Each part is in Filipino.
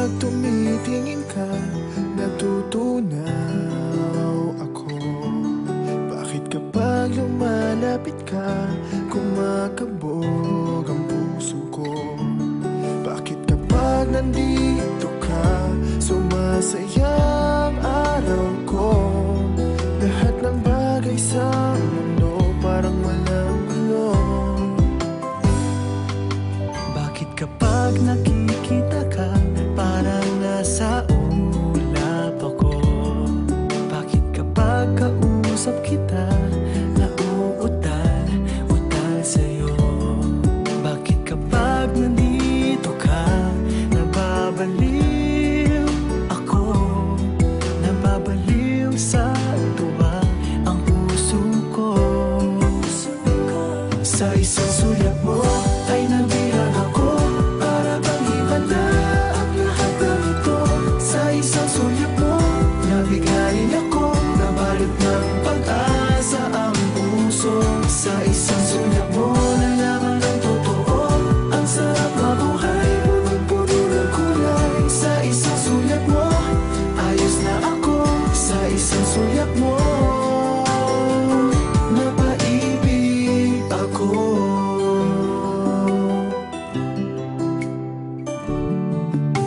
kapag tumitingin ka, natutunaw ako? Bakit kapag lumalapit ka, kumakabog ang puso ko? Bakit kapag nandito ka, sumasaya ang araw ko? Lahat ng bagay sa mundo parang walang gulo. Bakit kapag nakikita ka, parang nasa ulap ako? Bakit kapag kausap kita, nauutal sa'yo? Bakit kapag nandito ka, nababaliw ako? Nababaliw sa tuwa ang puso ko. Sa isang sulyap mo ay nabilang ako, para bang himanda ang lahat ng ito. Sa isang sulyap mo, nabigayin ako, nabalot ng pag-asa ang puso. Sa isang sulyap mo, nalaman ng totoo, ang sarap mabuhay, punong-puno ng kulay. Sa isang sulyap mo, ayos na ako. Sa isang sulyap mo, napaibig ako.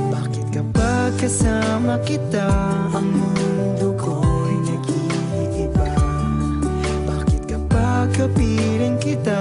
Bakit kapag kasama kita, ang mundo ko'y nag-iiba? Bakit kapag kapiling kita,